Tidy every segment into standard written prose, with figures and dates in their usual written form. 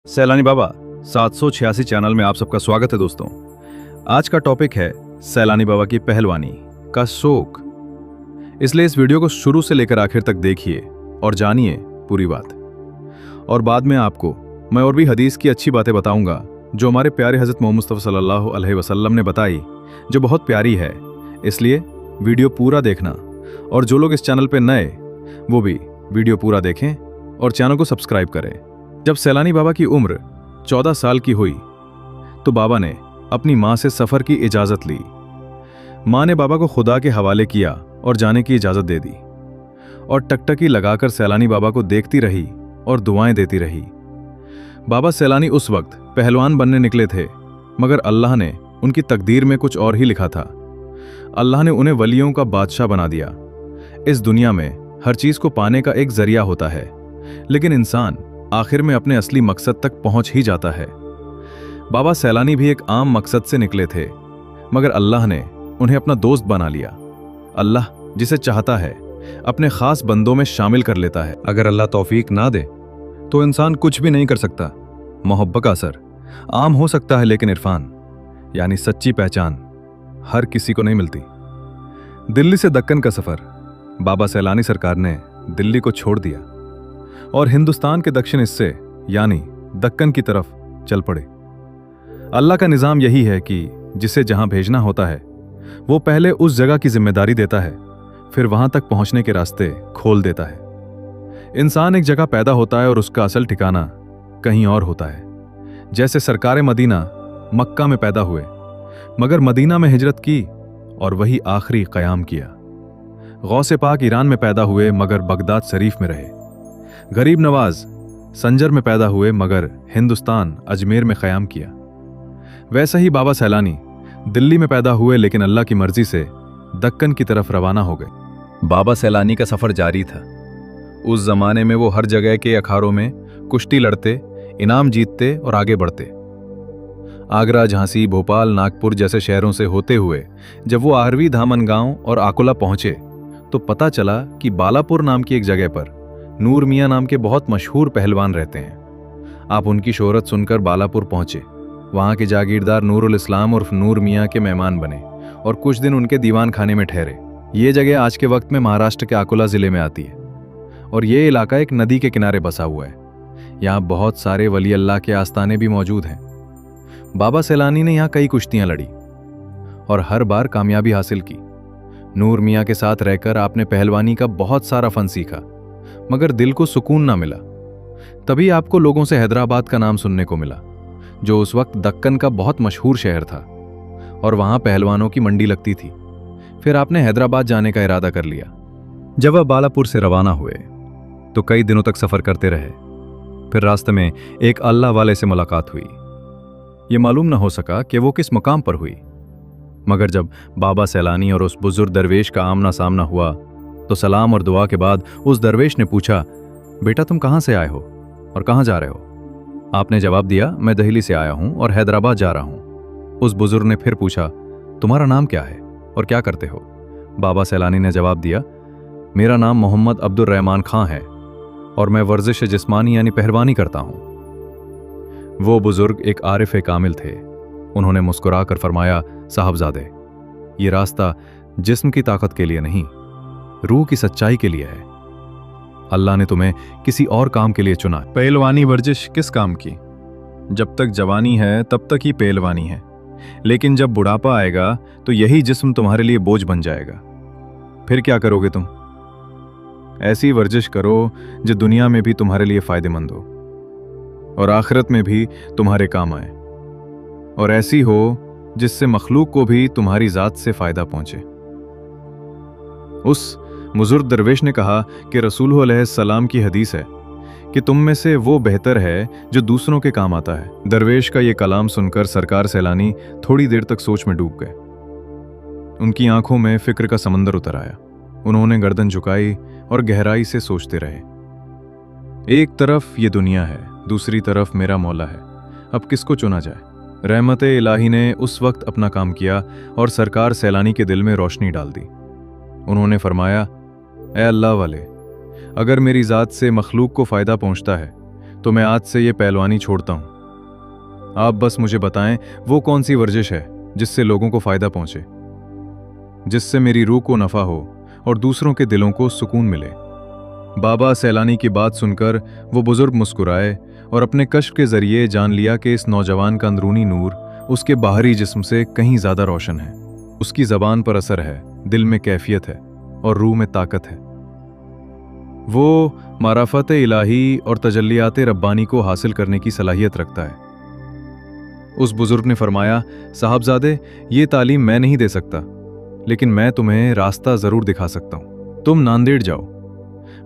Sailani Baba 786 channel में आप सबका स्वागत है दोस्तों। आज का टॉपिक है सैलानी बाबा की पहलवानी का शौक। इसलिए इस वीडियो को शुरू से लेकर आखिर तक देखिए और जानिए पूरी बात। और बाद में आपको मैं और भी हदीस की अच्छी बातें बताऊंगा जो हमारे प्यारे हज़रत मोहम्मद मुस्तफ़ा सल्लल्लाहु अलैहि वसल्लम ने बताई, जो बहुत प्यारी है। इसलिए वीडियो पूरा देखना, और जो लोग इस चैनल पर नए वो भी वीडियो पूरा देखें और चैनल को सब्सक्राइब करें। जब सैलानी बाबा की उम्र 14 साल की हुई तो बाबा ने अपनी माँ से सफ़र की इजाज़त ली। माँ ने बाबा को खुदा के हवाले किया और जाने की इजाज़त दे दी, और टकटकी लगाकर सैलानी बाबा को देखती रही और दुआएं देती रही। बाबा सैलानी उस वक्त पहलवान बनने निकले थे, मगर अल्लाह ने उनकी तकदीर में कुछ और ही लिखा था। अल्लाह ने उन्हें वलियों का बादशाह बना दिया। इस दुनिया में हर चीज़ को पाने का एक जरिया होता है, लेकिन इंसान आखिर में अपने असली मकसद तक पहुंच ही जाता है। बाबा सैलानी भी एक आम मकसद से निकले थे, मगर अल्लाह ने उन्हें अपना दोस्त बना लिया। अल्लाह जिसे चाहता है अपने खास बंदों में शामिल कर लेता है। अगर अल्लाह तौफीक ना दे तो इंसान कुछ भी नहीं कर सकता। मोहब्बत का असर आम हो सकता है, लेकिन इरफान यानी सच्ची पहचान हर किसी को नहीं मिलती। दिल्ली से दक्कन का सफर बाबा सैलानी सरकार ने दिल्ली को छोड़ दिया और हिंदुस्तान के दक्षिण हिस्से यानी दक्कन की तरफ चल पड़े। अल्लाह का निज़ाम यही है कि जिसे जहां भेजना होता है वो पहले उस जगह की जिम्मेदारी देता है, फिर वहां तक पहुंचने के रास्ते खोल देता है। इंसान एक जगह पैदा होता है और उसका असल ठिकाना कहीं और होता है। जैसे सरकार मदीना मक्का में पैदा हुए, मगर मदीना में हिजरत की और वही आखिरी क़याम किया। गौसे पाक ईरान में पैदा हुए, मगर बगदाद शरीफ में रहे। गरीब नवाज संजर में पैदा हुए, मगर हिंदुस्तान अजमेर में क़याम किया। वैसे ही बाबा सैलानी दिल्ली में पैदा हुए, लेकिन अल्लाह की मर्जी से दक्कन की तरफ रवाना हो गए। बाबा सैलानी का सफ़र जारी था। उस जमाने में वो हर जगह के अखाड़ों में कुश्ती लड़ते, इनाम जीतते और आगे बढ़ते। आगरा, झांसी, भोपाल, नागपुर जैसे शहरों से होते हुए जब वो आहरवी, धामनगांव और आकोला पहुंचे तो पता चला कि बालापुर नाम की एक जगह पर नूर मियाँ नाम के बहुत मशहूर पहलवान रहते हैं। आप उनकी शोहरत सुनकर बालापुर पहुंचे। वहाँ के जागीरदार नूरुल इस्लाम उर्फ नूर मियाँ के मेहमान बने और कुछ दिन उनके दीवान खाने में ठहरे। ये जगह आज के वक्त में महाराष्ट्र के अकोला ज़िले में आती है, और ये इलाका एक नदी के किनारे बसा हुआ है। यहाँ बहुत सारे वली अल्लाह के आस्थाने भी मौजूद हैं। बाबा सैलानी ने यहाँ कई कुश्तियाँ लड़ी और हर बार कामयाबी हासिल की। नूर मियाँ के साथ रहकर आपने पहलवानी का बहुत सारा फन सीखा, मगर दिल को सुकून ना मिला। तभी आपको लोगों से हैदराबाद का नाम सुनने को मिला, जो उस वक्त दक्कन का बहुत मशहूर शहर था और वहां पहलवानों की मंडी लगती थी। फिर आपने हैदराबाद जाने का इरादा कर लिया। जब वह बालापुर से रवाना हुए तो कई दिनों तक सफर करते रहे। फिर रास्ते में एक अल्लाह वाले से मुलाकात हुई। ये मालूम न हो सका कि वो किस मुकाम पर हुई, मगर जब बाबा सैलानी और उस बुजुर्ग दरवेश का आमना सामना हुआ तो सलाम और दुआ के बाद उस दरवेश ने पूछा, बेटा तुम कहाँ से आए हो और कहाँ जा रहे हो? आपने जवाब दिया, मैं दिल्ली से आया हूँ और हैदराबाद जा रहा हूँ। उस बुजुर्ग ने फिर पूछा, तुम्हारा नाम क्या है और क्या करते हो? बाबा सैलानी ने जवाब दिया, मेरा नाम मोहम्मद अब्दुल रहमान खां है और मैं वर्जिश जिस्मानी यानी पहलवानी करता हूँ। वो बुजुर्ग एक आरिफ कामिल थे। उन्होंने मुस्कुरा कर फरमाया, साहबजादे, ये रास्ता जिस्म की ताकत के लिए नहीं, रूह की सच्चाई के लिए है। अल्लाह ने तुम्हें किसी और काम के लिए चुना। पहलवानी वर्जिश किस काम की? जब तक जवानी है तब तक ही पहलवानी है, लेकिन जब बुढ़ापा आएगा तो यही जिस्म तुम्हारे लिए बोझ बन जाएगा। फिर क्या करोगे तुम? ऐसी वर्जिश करो जो दुनिया में भी तुम्हारे लिए फायदेमंद हो और आखिरत में भी तुम्हारे काम आए, और ऐसी हो जिससे मखलूक को भी तुम्हारी जात से फायदा पहुंचे। उस बुजुर्ग दरवेश ने कहा कि रसूल अलैहिस्सलाम की हदीस है कि तुम में से वो बेहतर है जो दूसरों के काम आता है। दरवेश का ये कलाम सुनकर सरकार सैलानी थोड़ी देर तक सोच में डूब गए। उनकी आंखों में फिक्र का समंदर उतर आया। उन्होंने गर्दन झुकाई और गहराई से सोचते रहे। एक तरफ ये दुनिया है, दूसरी तरफ मेरा मौला है, अब किसको चुना जाए? रहमत इलाही ने उस वक्त अपना काम किया और सरकार सैलानी के दिल में रोशनी डाल दी। उन्होंने फरमाया, ए अल्लाह वाले, अगर मेरी ज़ात से मखलूक को फ़ायदा पहुंचता है तो मैं आज से ये पहलवानी छोड़ता हूं। आप बस मुझे बताएं वो कौन सी वर्जिश है जिससे लोगों को फायदा पहुंचे, जिससे मेरी रूह को नफा हो और दूसरों के दिलों को सुकून मिले। बाबा सैलानी की बात सुनकर वो बुजुर्ग मुस्कुराए और अपने कश्फ के जरिए जान लिया कि इस नौजवान का अंदरूनी नूर उसके बाहरी जिस्म से कहीं ज्यादा रोशन है। उसकी जबान पर असर है, दिल में कैफियत है और रूह में ताकत है। वो माराफत इलाही और तजल्लियात रब्बानी को हासिल करने की सलाहियत रखता है। उस बुजुर्ग ने फरमाया, साहबजादे, ये तालीम मैं नहीं दे सकता, लेकिन मैं तुम्हें रास्ता जरूर दिखा सकता हूं। तुम नांदेड़ जाओ,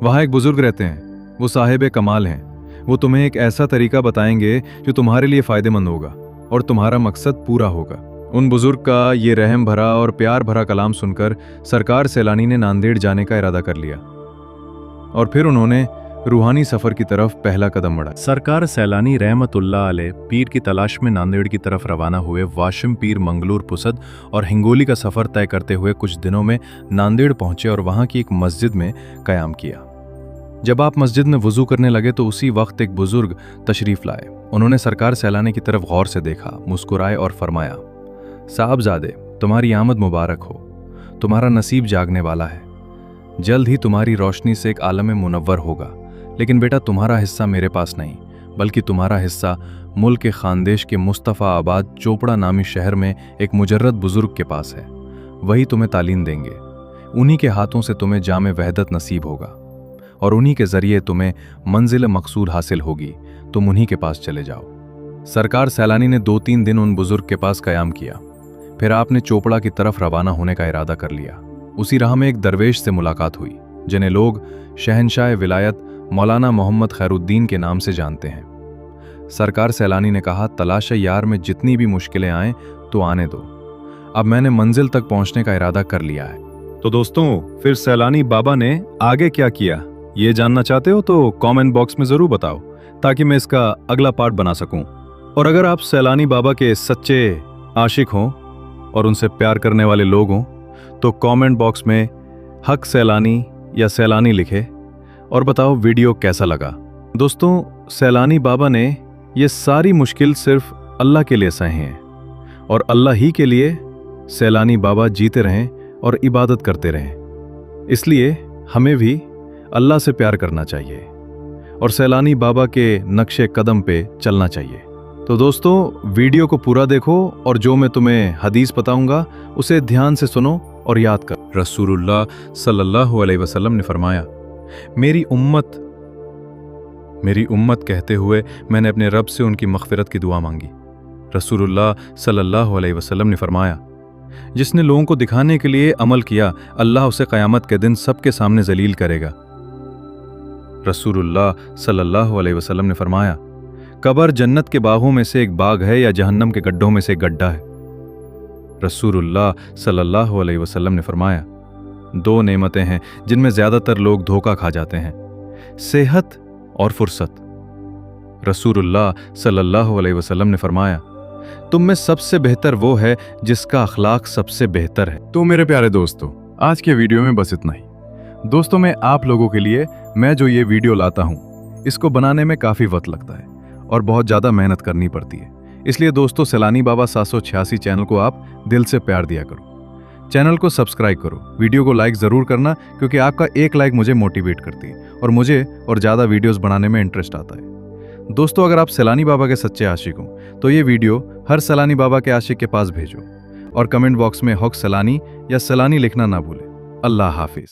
वहां एक बुजुर्ग रहते हैं, वो साहिब कमाल हैं। वो तुम्हें एक ऐसा तरीका बताएंगे जो तुम्हारे लिए फायदेमंद होगा और तुम्हारा मकसद पूरा होगा। उन बुजुर्ग का ये रहम भरा और प्यार भरा कलाम सुनकर सरकार सैलानी ने नांदेड़ जाने का इरादा कर लिया और फिर उन्होंने रूहानी सफर की तरफ पहला कदम बढ़ाया। सरकार सैलानी रहमतुल्लाह अलैह पीर की तलाश में नांदेड़ की तरफ रवाना हुए। वाशिम पीर, मंगलूर, पुसद और हिंगोली का सफर तय करते हुए कुछ दिनों में नांदेड़ पहुंचे और वहां की एक मस्जिद में कयाम किया। जब आप मस्जिद में वुजू करने लगे तो उसी वक्त एक बुजुर्ग तशरीफ लाए। उन्होंने सरकार सैलानी की तरफ गौर से देखा, मुस्कुराए और फरमाया, साहबजादे, तुम्हारी आमद मुबारक हो। तुम्हारा नसीब जागने वाला है। जल्द ही तुम्हारी रोशनी से एक आलम मुनव्वर होगा। लेकिन बेटा, तुम्हारा हिस्सा मेरे पास नहीं, बल्कि तुम्हारा हिस्सा मुल्क के खानदेश के मुस्तफ़ा आबाद चोपड़ा नामी शहर में एक मुजर्रद बुजुर्ग के पास है। वही तुम्हें तालीम देंगे। उन्हीं के हाथों से तुम्हें जामे वहदत नसीब होगा और उन्हीं के जरिए तुम्हें मंजिल मकसूद हासिल होगी। तुम उन्हीं के पास चले जाओ। सरकार सैलानी ने 2-3 दिन उन बुजुर्ग के पास कयाम किया। फिर आपने चोपड़ा की तरफ रवाना होने का इरादा कर लिया। उसी राह में एक दरवेश से मुलाकात हुई, जिन्हें लोग शहनशाह विलायत मौलाना मोहम्मद खैरुद्दीन के नाम से जानते हैं। सरकार सैलानी ने कहा, तलाश यार में जितनी भी मुश्किलें आएं तो आने दो। अब मैंने मंजिल तक पहुंचने का इरादा कर लिया है। तो दोस्तों, फिर सैलानी बाबा ने आगे क्या किया, ये जानना चाहते हो तो कमेंट बॉक्स में जरूर बताओ, ताकि मैं इसका अगला पार्ट बना सकूं। और अगर आप सैलानी बाबा के सच्चे आशिक हों और उनसे प्यार करने वाले लोग हों तो कमेंट बॉक्स में हक सैलानी या सैलानी लिखे और बताओ वीडियो कैसा लगा। दोस्तों, सैलानी बाबा ने ये सारी मुश्किल सिर्फ अल्लाह के लिए सहे हैं और अल्लाह ही के लिए सैलानी बाबा जीते रहें और इबादत करते रहें। इसलिए हमें भी अल्लाह से प्यार करना चाहिए और सैलानी बाबा के नक्शे कदम पे चलना चाहिए। तो दोस्तों, वीडियो को पूरा देखो और जो मैं तुम्हें हदीस बताऊंगा उसे ध्यान से सुनो और याद कर। रसूलुल्लाह सल्लल्लाहु अलैहि वसल्लम ने फरमाया, मेरी उम्मत कहते हुए मैंने अपने रब से उनकी मग़फ़िरत की दुआ मांगी। रसूलुल्लाह सल्लल्लाहु अलैहि वसल्लम ने फरमाया, जिसने लोगों को दिखाने के लिए अमल किया, अल्लाह उसे क़यामत के दिन सबके सामने जलील करेगा। रसूलुल्लाह सल्लल्लाहु अलैहि वसल्लम ने फरमाया, कब्र जन्नत के बागों में से एक बाग है या जहन्नम के गड्ढों में से एक गड्ढा है। रसूलुल्लाह सल्लल्लाहु अलैहि वसल्लम ने फरमाया, 2 नेमतें हैं जिनमें ज्यादातर लोग धोखा खा जाते हैं, सेहत और फुर्सत। रसूलुल्लाह सल्लल्लाहु अलैहि वसल्लम ने फरमाया, तुम में सबसे बेहतर वो है जिसका अखलाक सबसे बेहतर है। तो मेरे प्यारे दोस्तों, आज के वीडियो में बस इतना ही। दोस्तों, मैं आप लोगों के लिए मैं जो ये वीडियो लाता हूँ, इसको बनाने में काफ़ी वक्त लगता है और बहुत ज़्यादा मेहनत करनी पड़ती है। इसलिए दोस्तों, सैलानी बाबा 786 चैनल को आप दिल से प्यार दिया करो। चैनल को सब्सक्राइब करो, वीडियो को लाइक ज़रूर करना, क्योंकि आपका एक लाइक मुझे मोटिवेट करती है और मुझे और ज़्यादा वीडियोस बनाने में इंटरेस्ट आता है। दोस्तों, अगर आप सैलानी बाबा के सच्चे आशिक हो तो ये वीडियो हर सैलानी बाबा के आशिक के पास भेजो और कमेंट बॉक्स में हक सैलानी या सैलानी लिखना ना भूलें। अल्लाह हाफिज़।